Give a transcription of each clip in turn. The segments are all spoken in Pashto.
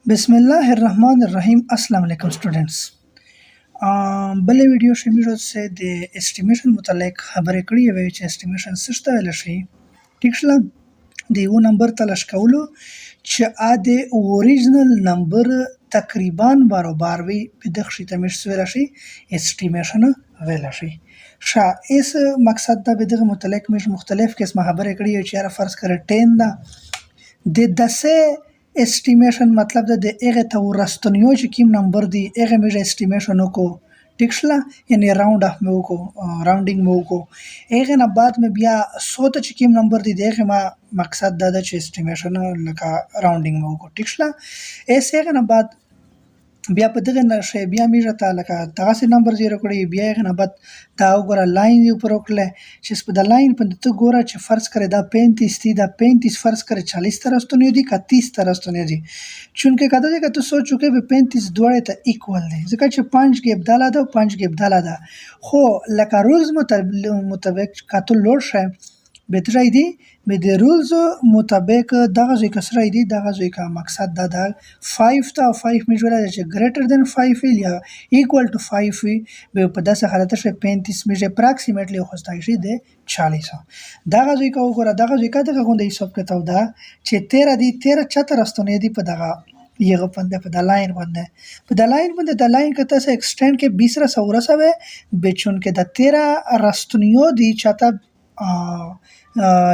बिस्मिल्लाहिर्रहमानिर्रहीम। अस्सलाम वालेकुम स्टूडेंट्स। بلې ویډیو شمیرو سه د اسټیمیشن متعلق خبرې کړې وې چې اسټیمیشن څه ته ویل شي. ټیک شله د یو نمبر تلاش کولو چې ا د اوریجنل نمبر تقریبا برابر وي په دغه شي ته مش ویل شي اسټیمیشن ویل شي. شا اس مقصد دا به دغه متعلق مش مختلف قسمه خبرې کړې چې را فرض کړه 10 دا د دسه اسټیمیشن مطلب د هغه ته ورستنیو چې کوم نمبر دی هغه مې اسټیمیشن وکړو. ټیک شله یعنی راوند اف مې وکړو راوندینګ مې وکړو. هغه نه بعد مې بیا 100 ته چې کوم نمبر دی هغه ما مقصد دا چې اسټیمیشن لکه راوندینګ مې وکړو. ټیک شله اس هغه نه بعد بیا په دغه نشه بیا میږه ته لکه تاسو نمبر زیرو کړی بیا یې نه بعد دا وګوره لاین یې پر وکړه چې په د لاین په ته ګوره چې فرض کړی دا 35 دی دا 35 فرض کړی 40 ترستونه دی که 30 ترستونه دی چونکه کده چې ته سوچو کې به 35 دوړې ته ایکوال دی ځکه چې 5 کې ابدال ده 5 کې ابدال ده خو لکه رولز مطابق کاتو لوړ شه بهتره دی به د رولز مطابق دغه ځای کسره دی دغه ځای کا مقصد دا د 5 ته 5 میجوړه چې ګریټر دین 5 وی یا ایکوال ټو 5 وی به په داسه حالت شه 35 میجه اپروکسیمیټلی خوستای شي د 40 دغه ځای کا وګوره دغه ځای کا دغه غونډه حساب کتاو دا چې 13 دی 13 74 استونه دی په دغه یغه پنده په د لاین باندې د لاین کته سه ایکسټند کې 20 را سوره سوي بچون کې د 13 رستنیو دی چاته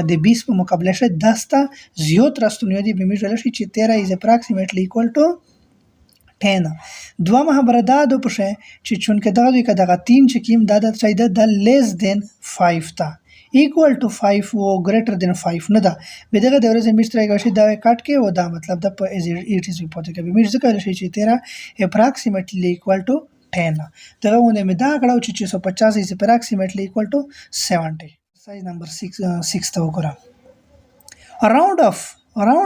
د 20 په مقابله شه 10 ته زیات راستونیو دی به میږي شي چې 13 is approximately equal to 10. دوامه خبره دا د پښه چې چونکه دغه 3 چې کیم دا د ځای د less than 5 ته equal to 5 او greater than 5 نه ده به دغه د ورځې میشتره شي دا کټ کې و دا مطلب د it is پاتې کوي میږي ځکه شي چې 13 approximately equal to 10 دغه ونه مې دا کړو چې 650 is approximately equal to 70. Exercise number 6 ته وګوره. Around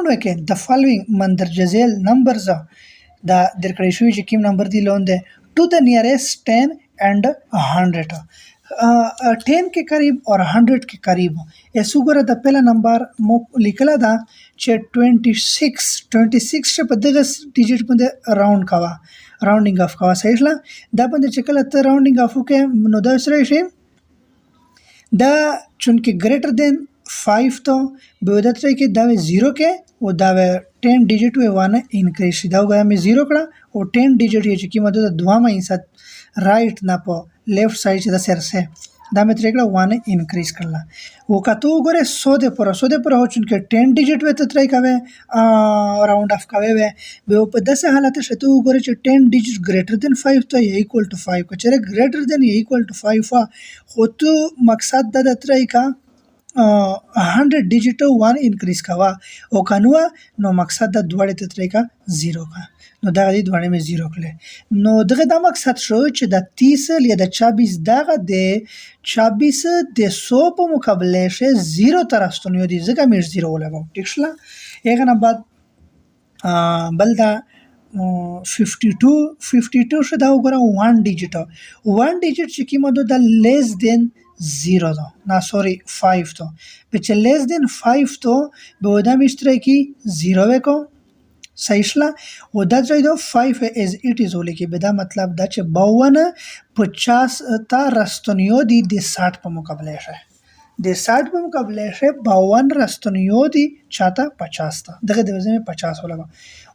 وکړه the following مندرجه numbers دا درکړی شوی چې کوم نمبر دی لون دی to the nearest 10 and 100 10 के करीब और 100 के करीब ऐसे वगैरह द पहला नंबर मो लिखला था че 26 पे दगस डिजिट बंदे राउंड कावा राउंडिंग ऑफ कावा सहीला दा बंदे चकला त राउंडिंग ऑफ के नो दा सरे शे दा चूंकि ग्रेटर देन 5 तो बेवदत रही कि दावे 0 के वो दावे 10 डिजिट वे वाना इंक्रीज दा गया में 0 कड़ा और 10 डिजिट ये की मदद दुआ में इंसात राइट ना पो लेफ्ट साइड से सर से दा में तरेकड़ा वाने इंक्रीज करला वो का तो गोरे 100 दे पर हो चुनके 10 डिजिट वे तरे कावे राउंड ऑफ कावे वे वो पे 10 हालत से तो गोरे 10 डिजिट ग्रेटर देन 5 तो ये इक्वल टू 5 को चले ग्रेटर देन ये इक्वल टू 5 हो तो मकसद दा तरे का 100 डिजिट 1 इंक्रीज कावा ओ कानुआ नो मकसद दा दुआड़े तरे का 0 का نو دغه دی دوانه مې 0 کړل نو دغه د مقصد شو چې د 30 یا د 24 دغه د 24 د 100 په مقابله شه 0 ترستونیو دي ځکه مې 0 ولګاو ټیک شله هغه نه بعد بل دا 52 شو دا وګوره 1 ډیجیټ چې کیمه د لیس دین 0 ده نه سوري 5 ته په چې لیس دین 5 ته به ودا مشتره کی 0 وکړو सहीशला و دا ځای دا 5 as it is ولیکي به دا مطلب دا چې 52 50 تا رستنیو دي د 60 په مقابله شه د 60 په مقابله شه 52 رستنیو دي چاته 50 تا دغه د وزن 50 ولګا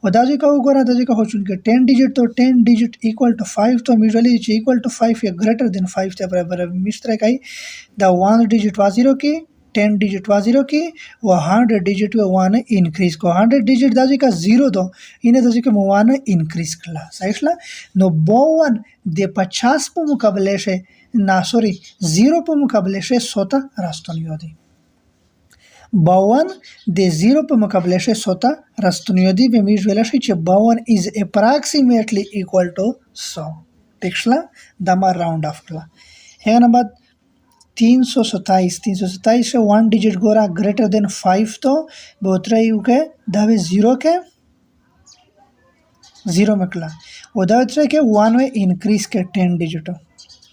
و دا ځای کا وګوره د ځای کا هو چون کې 10 ډیجیټ تو 10 ډیجیټ equal to 5 تو میجولی چې equal to 5 یا greater than 5 ته برابر مشتره کوي دا 1 ډیجیټ وا 0 کې 10 डिजिट वा 0 की व 100 डिजिट वे 1 इंक्रीज को 100 डिजिट दाजी का 0 दो इन्हें दाजी का 1 इंक्रीज करला सहीला नो 52 दे 50 पे मुकाबले से ना सॉरी 0 पे मुकाबले से 100 रास्तोनियो दी 52 दे 0 पे मुकाबले से 100 रास्तोनियो दी वे मीज वेला से 52 इज अप्रॉक्सीमेटली इक्वल टू 100 टेक्सला दमा राउंड ऑफ करला है ना बाद 327 से 1 डिजिट गोरा ग्रेटर देन 5 तो बोतरा यू के दावे 0 के 0 मकला वो दावे के 1 वे इंक्रीज के 10 डिजिट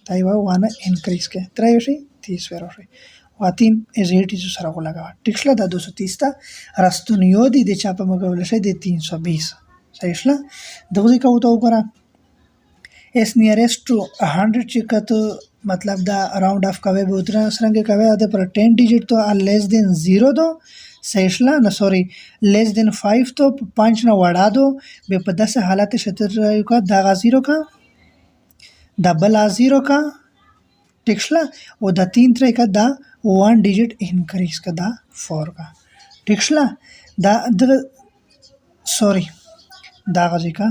ताई वो 1 इंक्रीज के त्रयोशी 30 वेरोशी वातीन एजेट इज सरा को लगा टिक्सला दा 230 ता रस्तुनियो दी दे चापा मगवले से दे 320 صحیح شله. دغه ځای که ورته وګوره اس نیرست ټو 100 چې کته مطلب دا راوند اف کوي به اتره سرنګ کوي د پر 10 ډیجیټ تو لیس دین 0 دو صحیح شله نه سوري لیس دین 5 تو 5 نه وړا دو به په داسې حالت شتر یو کا دا 0 کا डबल आ 0 का ٹھیک شله او دا 3 تر کا دا 1 ډیجیټ انکریز کا دا 4 کا ٹھیک شله دا د سوري دا غږی کا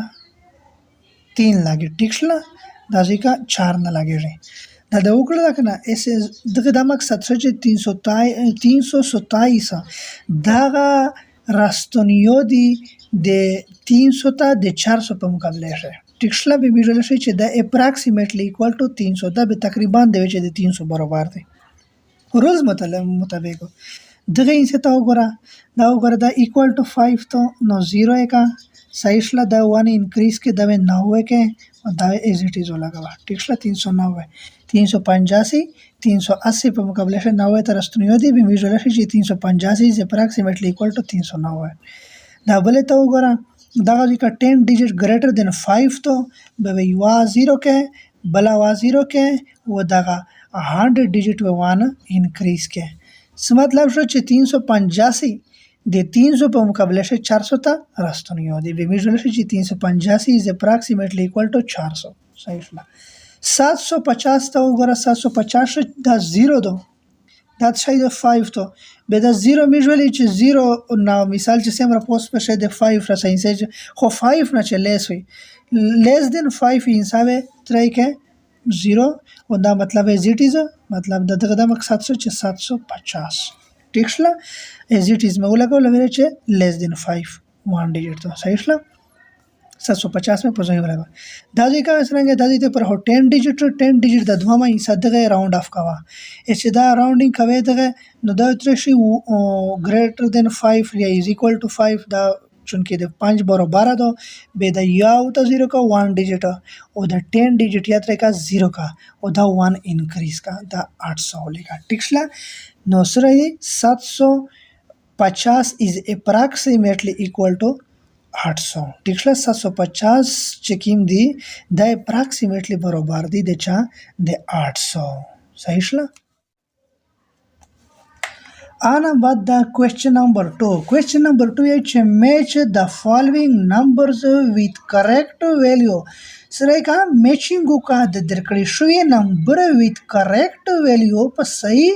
3 लागे ٹھیک شله دا ځای کا 4 نه لاګیږي دا د وکړه دا کنه اس دغه د مقصد چې 327 دا راستونیو دی د 300 ته د 400 په مقابله شي ټیک شله به ویژل شي چې دا اپراکسیمیټلی ایکوال ټو 300 دا به تقریبا د چې د 300 برابر دی روز مطابق دغه یې ته وګوره دا وګوره دا ایکوال ټو 5 ته نو 0 کا صحیح شله دا 1 انکریز کې دا 90 کې دا ایز اٹ از لګا ټیک شله 390 385 380 په مقابله شي 90 تر استنیو دی به ویژل شي چې 385 از اپراکسیمیټلی ایکوال ټو 390 دا بل ته وګوره دا غږی کا 10 ډیجیټ ګریټر دین 5 تو به یو 0 کې بلا وا 0 کې و دا 100 ډیجیټ و 1 انکریز کې څه مطلب شو چې 385 د 300 په مقابله شي 400 ته راستونیو دی به ویژل شي چې 385 از اپراکسیمیټلی ایکوال ټو 400 صحیح شله 750 ته وګوره 750 دا 0 دو دا شای د 5 ته به دا 0 میژولې چې 0 نو مثال چې سم را پوسټ په شه د 5 را ساينس خو 5 نه چې لیس وي لیس دین 5 انساوي ترای کې 0 او دا مطلب از اٹ از مطلب دغه د مقصد چې 750 ٹھیک شله از اٹ از مولا کوله چې لیس دین 5 1 ډیجیټ ته صحیح شله 750 में पोजो बराबर दादी का असरंगे दादी ते पर हो 10 डिजिट द धमा हिस्सा दगे राउंड ऑफ कवा एच दा राउंडिंग कवे दगे नो द त्रेशी ग्रेटर देन 5 या इज इक्वल टू 5 दा चूंकि द 5 बराबर दो बे द याव ता 0 का 1 डिजिट और द 10 डिजिट या त्रे का 0 का और द 1 इंक्रीज का द 800 लेगा टिक्सला no sir 750 is approximately equal to 800 ٹھیک شله 750 چې کیم دی د اپراکسیمیټلی برابر دی د چا د 800 صحیح شله انا بعد دا کوېسچن نمبر 2 کوېسچن نمبر 2 یې چې میچ د فالوینګ نمبرز وذ کریکټ ویلیو سره کا میچینګ کا د درکړې شوی نمبر وذ کریکټ ویلیو په صحیح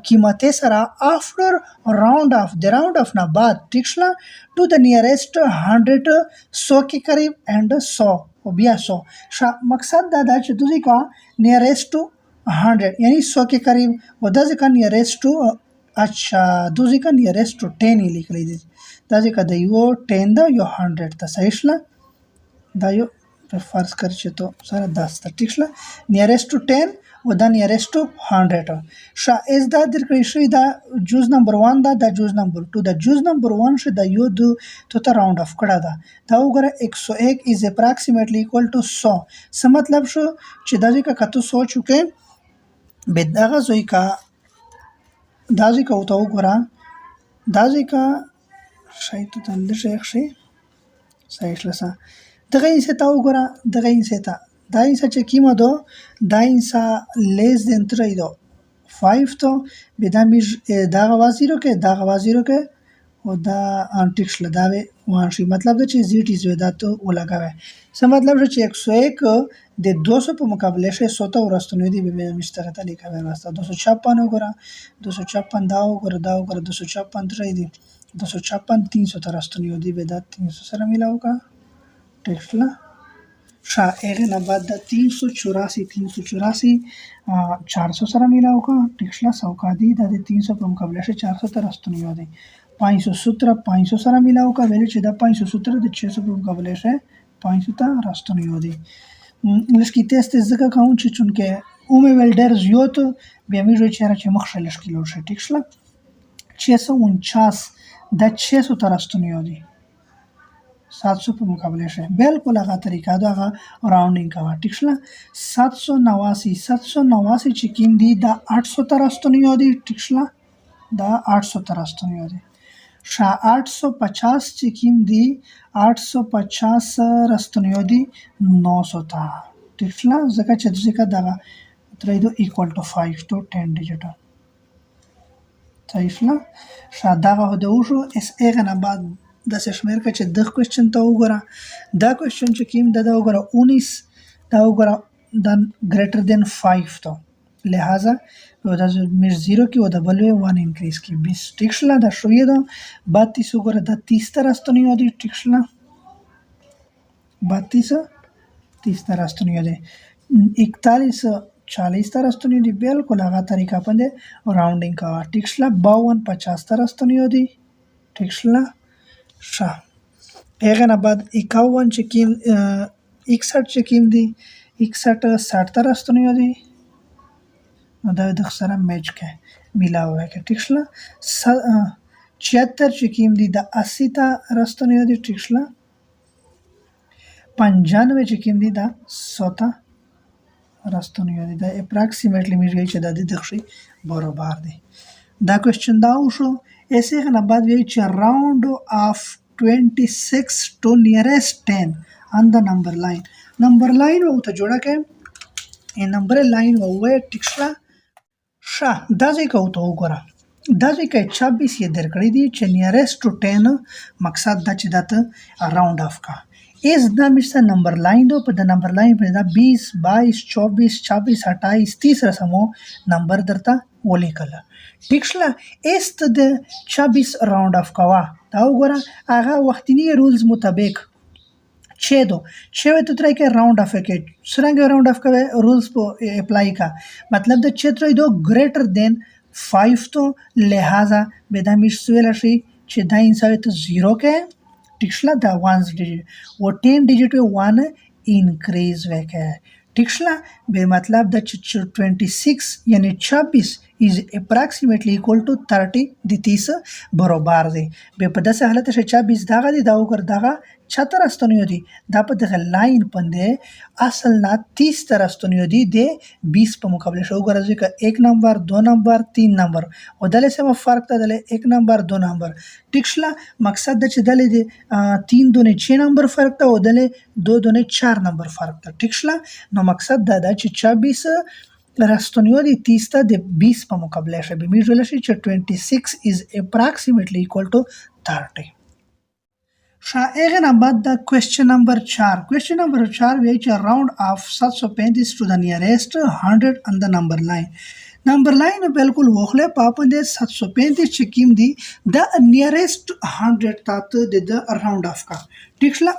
قیمت سره افټر راوند اف د راوند اف نه بعد ٹھیک شله to the nearest 100 100 के करीब एंड 100 और बिया 100 मकसद दादा چې دوی کا nearest to 100 یعنی 100 के करीब و دا ځکه nearest to अच्छा دوی کا nearest to 10 لیکلی دي دا ځکه د یو 10 دا یو 100 ته صحیح شله دا یو فرض کړ چې تو سره 10 ته ټیک شله nearest to 10 و دا nearest to 100 شا از دا درکړی شوی دا جوز نمبر 1 دا جوز نمبر 2 دا جوز نمبر 1 شه دا یو دو ته راوند اف کړه دا وګوره 101 از اپراکسیمیټلی ایکوال ټو 100 څه مطلب شو چې دا ځکه کته 100 چوکه به دغه ځای کا دا ځکه او ته وګوره دا ځکه شاید ته اندر شیخ شي صحیح شله دغه یې ته وګوره دغه یې ته دا اینسا چې کیمه دو دا اینسا لیس دین 3 دو 5 تو به دا میج دا غوازیرو کې دا غوازیرو کې او دا انټیکس لداوي وانشي مطلب دا چې زیټ از دا ته ولګاوي څه مطلب چې 101 د 200 په مقابله شي 100 ته ورستنوي دی به مشتغه ته لیکوي واسطه 256 وګوره 256 دا وګوره 256 تر دی 256 300 ته ورستنوي دی به دا 300 سره ملاو کا ټیکس لا شا اغه نه بعد د 384 400 سره ملاو کا ټیکسلا سوکا دی د 300 په مقابله شي 400 تر استنیو دی 517 500 سره ملاو کا ویل چې د 517 د 600 په مقابله شي 500 ته راستنیو دی لشکې تست زګه کوم چې چونکه اومه ول ډیر زیات بیا مې جو چې مخشل کیلو شي ټیکسلا 649 د 600 تر استنیو دی 700 په مقابله شي بالکل هغه طریقه دا راوندینګ کا ټیک شله 789 چې کیم دی دا 800 تر استنیو دی ټیک شله دا 800 تر استنیو دی شا 850 چې کوم دي 850 رستنیو دي 900 ته ټیک شله ځکه چې ځکه دغه ترېدو equal to 5 to 10 ډیجټ صحیح شله شا دغه د وشو اس هغه نه بعد داسې شمېر که چې د کوېسچن ته وګوره دا کوېسچن چې کوم د وګوره 19 دا وګوره دا ګریټر دین 5 ته لہذا دا میش 0 की और डबल 1 इंक्रीज की 20 ठीक शला दा शोये दो 32 वगैरह दा 30 तरह तो नहीं होती ठीक शला 32 30 तरह तो नहीं होती 41 40 तरह तो नहीं होती बिल्कुल आगा तरीका अपन दे राउंडिंग का ठीक शला 52 50 तरह तो नहीं होती ठीक शला शा एक ना बाद 51 चकीम 61 चकीम दी 61 60 तरह तो नहीं होती دا د سره میچ کې मिला हुआ है ठीक शला 76 چې کوم دي د 80 ته راستنی دي ठीक शला 95 چې کوم دي د 100 ته راستنی دي دا اپروکسیمیټلی میږي چې د دې دغشي برابر دي دا کوېسچن دا وشو ایسه نه بعد وی چې راوند اف 26 to nearest 10 on the number line او ته جوړه کې ا نمبر لاین وای ठीक शला شا دا ځکه او ته وګوره دا ځکه 26 یې درکړی دی چې نیارست ټو 10 مقصد دا چې داته راوند اف کا اس دا مشته نمبر لاین دو په د نمبر لاین په دا 20 22 24 26 28 30 رسمو نمبر درته ولیکل ټیک شله اس ته د 26 راوند اف کوا دا وګوره هغه وختینی رولز مطابق छेदो छेवे तो तरह के राउंड ऑफ के सुरंग राउंड ऑफ का रूल्स को अप्लाई का मतलब द क्षेत्र दो ग्रेटर देन 5 तो लिहाजा बेदामिश सुवेला शी छेदा इंसावे तो 0 के टिक्सला द 1 डिजिट वो 10 डिजिट में 1 इंक्रीज वे के टिक्सला बे मतलब द 26 यानी 26 is approximately equal to 30 د 30 برابر دی به په داسې حالت کې 26 دغه دی دا وګر دغه 76 استونیو دی دا په دغه لاین باندې اصل نه 30 تر استونیو دی د 20 په مقابله شو ګرځي ک 1 نمبر 2 نمبر 3 نمبر او دله سم فرق ته دله 1 نمبر 2 نمبر ټیکشلا مقصد د چې دله دی 3 دونه 6 نمبر فرق ته او دله 2 دونه 4 نمبر فرق ته ټیکشلا نو مقصد دا د 26 راستونیو دی 30 ته د 20 په مقابله شي به میږي شي چې 26 is approximately equal to 30 شائع بعد دا question number 4 question number 4 وی چې round of 735 to the nearest 100 on the number line نمبر لاین بالکل وخله پاپنده 735 چې کیم دی د nearest 100 تات د راوند اف کا ټیکلا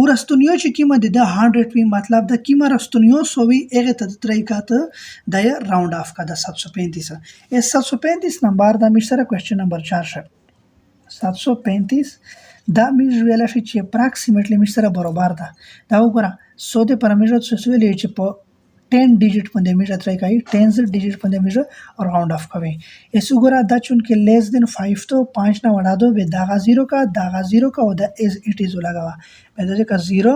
ورستونیو چې کیمه د 100 وی مطلب د کیمه رستونیو سووي هغه ته ترای کاته د راوند اف کا د 735 اس 735 نمبر د مشترک کوېسچن نمبر 4 شه 735 دا میږي ویل شي چې اپروکسیمیټلی مشترک برابر ده دا وګوره سو د پرمیژر څه ویل چې په 10 डिजिट पंदे मीटर ट्राई काई 10 डिजिट पंदे मीटर राउंड ऑफ कवे ऐसे गुरा दा चुन के लेस देन 5 तो 5 ना बढ़ा दो बे दागा 0 का और दा एज इट इज लगा हुआ बेदे का 0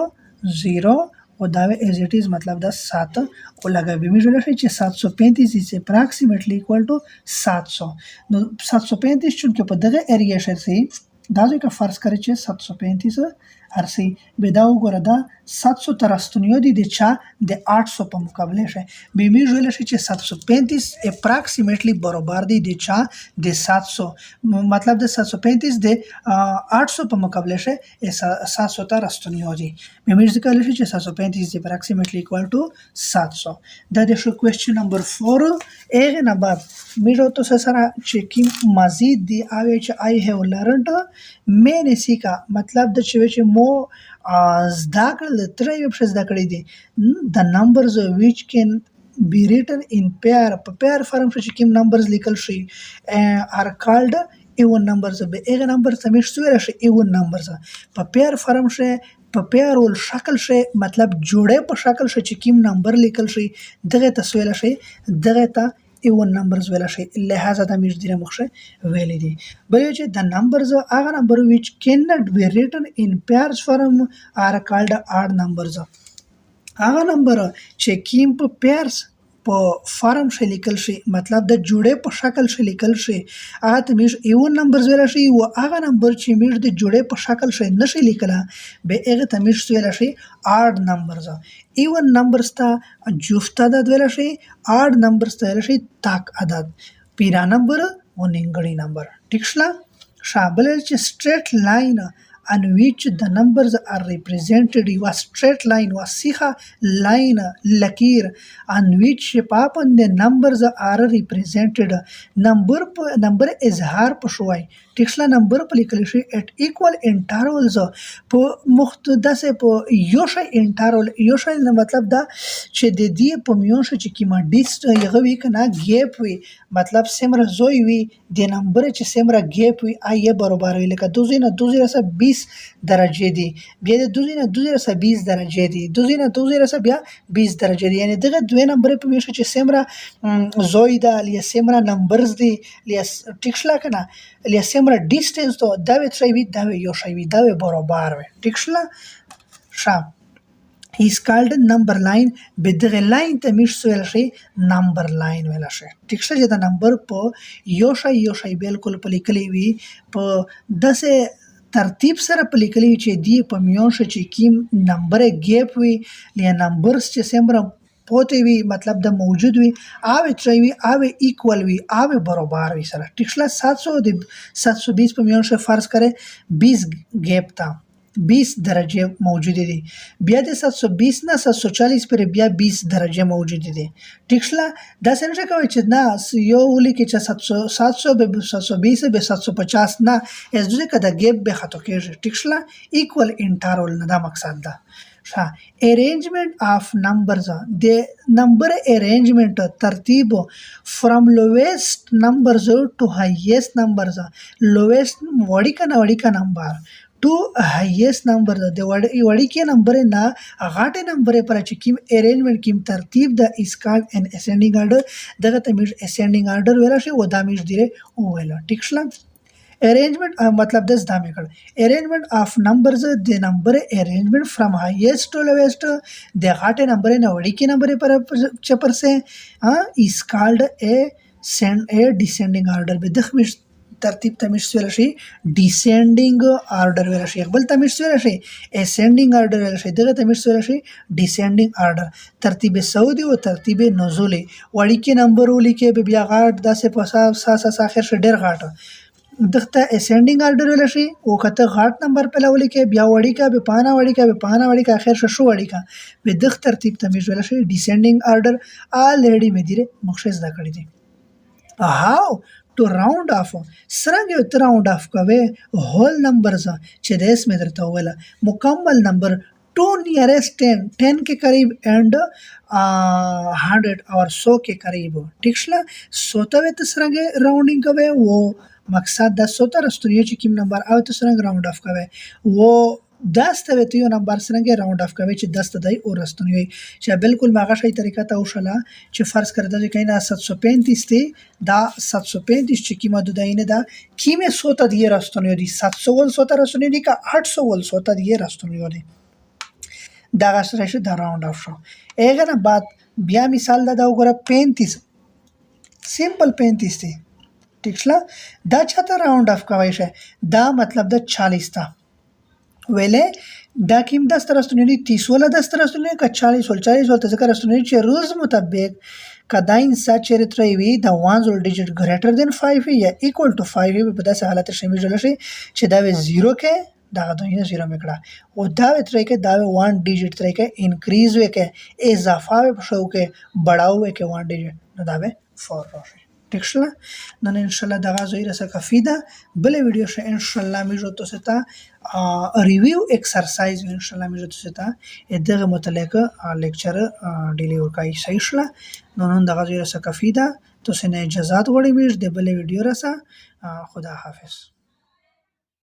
0 और दावे एज इट इज मतलब दा 7 और लगा बे मीटर से 735 इज अप्रॉक्सिमेटली इक्वल टू 700 नो 735 चुन के पदगे एरिया से दावे का फर्ज करे 735 ارسی به دا وګوره دا 700 تر استونیو دي د چا د 800 په مقابله شي به می ویل شي چې 735 اپروکسیمیټلی برابر دي د چا د 700 مطلب د 735 د 800 په مقابله شي 700 تر استونیو دي به می ځکه شي چې 735 د اپروکسیمیټلی ایکوال ټو 700 دا د شو کوېسچن نمبر 4 اغه نه بعد میرو تو سره چې کی مزید دی اوی چې آی هاف لرنډ مینه سیکا مطلب د چې مو زده کړل ترې په زده کړې دي د نمبرز which can be written in pair په pair فارم کې کوم نمبرز لیکل شي are called even numbers به هغه نمبر سمې شوی راشي even numbers په pair فارم شي په pair ول شکل شي مطلب جوړه په شکل شي چې کوم نمبر لیکل شي دغه تسویل شي دغه ته even numbers ویل شي لہذا د میش دی مخشه ویل دي بلې چې د numbers هغه نمبر which cannot be written in pairs form are called odd numbers هغه نمبر چې کیم په pairs په فارم شي لیکل شي مطلب د جوړې په شکل شي لیکل شي هغه ته موږ ایون نمبرز ویلی شي او هغه نمبر چې موږ د جوړې په شکل شي نشي لیکلی بیا هغې ته موږ څه ویلی شي آډ نمبرز ایون نمبرز ته جفت عدد ویلی شي آډ نمبرز ته ویلی شي تاک عدد پیرا نمبر او نیمګړی نمبر ټیک شله ښه بله چې straight line on which the numbers are represented یوه straight line یوه سیخه لاین لکیر on which په باندې numbers are represented نمبر اظهار په شوی ټیک شله نمبر په لیکلی شي at equal intervals په داسې په یو شی انټرول یو شی نه مطلب دا چې د دې په میون شي چې کومه ډیسټ هغه وي که نه ګیپ وي مطلب سمره زوی وي د نمبر چې سمره ګیپ وي یه برابر وي لکه 2 درجه دی بیا د 2 درجه دی 2 بیا 20 درجه دی یعنی دغه دوه نمبر په میشه چې سمره زوی ده یا سمره نمبرز دی یا ټیک شله که نه یا سمره ډیسټنس ته دا وی شی وي دا وی یو شی وي دا وی برابر وي ټیک شله ښه he is called number line به دغه لاین ته موږ څه ویلی شي نمبر لاین ویلی شي ټیک شته چې د نمبر په یو شی بالکل په لیکلی وي په داسې ترتیب سره په لیکلی وي چې دی په میون شي چې کوم نمبر ګیپ وي یا نمبرز چې سمره پوتې وي مطلب د موجود وي آوې ترې وي آوې ایکول وي آوې برابر وي سره ټیک شله 720 په میون شي فرض کرے 20 ګیپ تا 20 درجه موجود دي بیا د 720 نه 740 پر بیا 20 درجه موجود دي ټیک شله دا څنګه کوي چې نه یو ولیکي چې 700 به 720 به 750 نه از دوی کده ګیپ به خطو کېږي ټیک شله ایکوال انټرول نه دا مقصد ده arrangement of numbers the number arrangement ترتیب from lowest numbers to highest numbers lowest وړی کا نمبر to highest number د وړی کې نمبر نه غاټه نمبر پر چې کوم arrangement کوم ترتیب د is called an ascending order دغه ته موږ ascending order ویل شي او دا موږ ډیره ویل ټیک شله arrangement مطلب د زده مې کړ arrangement of numbers د نمبر arrangement from highest to lowest د غاټه نمبر نه وړي کې نمبر پر چپر سے is called a descending order به دغه ترتیب ته موږ ویل شي descending order ویل شي بل ته موږ ویل شي ascending order ویل شي دغه ته موږ ویل شي descending order ترتیب سعودي او ترتیب نزولي وړي کې نمبر ولیکي بیا غاټ داسې په اساس اخر شه ډیر غاټه دغه ascending order ویل شي او کته غاټ نمبر په لول کې بیا وړي کا به پانا وړي کا اخر شو وړي کا به دغه ترتیب ته موږ ویل شي descending order already مې dire مخشز دا کړی دي how to round off څرنګه ته راوند اف کوي هول نمبرز چې د اس مې درته ویل مکمل نمبر to nearest 10 के करीब एंड 100 और 100 के करीब ठीक शला 100 ته څنګه راوندینګ کوي وو مقصد د 100 رستوري چې کوم نمبر او ته څنګه راوند اف کوي وو 10 ته یو نمبر څنګه راوند اف کوي چې 10 ته دی او رستوري چې بالکل ماغه شي طریقه ته وشله چې فرض کړه چې کینا 735 ته دا 735 چې کیمه د دینه دا کیمه 100 ته دی رستوري دي 700 ول 100 ته رستوري دي کا 800 ول 100 ته دی رستوري دي دا غشره شو دا راوند اف شو اګه نه بعد بیا مثال دا وګوره 35 سیمپل 35 دی ٹھیک شلا دا چاته راوند اف کوي شه دا مطلب د 40 تا ویلې دا کیم 10 ترستونی 30 ولا 10 ترستونی کا 40 ول 40 ول ذکر استونی چې روز مطابق کداین سچریتر وی د وانز ول ډیجیټ ګریټر دین 5 یا ایکوال ټو 5 په داسې حالت شامل شي چې دا 0 کې دا غوډه 0 میکړه او دا ترې کې دا 1 ډیجیټ ترې کې انکریز وکې اضافه شو کې بڑاو کې 1 ډیجیټ نو دا به 4 راشي ٹھیک شلا نن ان شاء الله دغه زوی رسه کافی ده بل ویډیو شه ان شاء الله میجو تاسو ته ریویو ایکسرسایز ان شاء الله میجو تاسو ته دغه متعلق لیکچر ډیلیور کوي صحیح شلا نن دغه زوی رسه کافی ده تاسو نه اجازه غوړی میج د بل ویډیو رسه خدا حافظ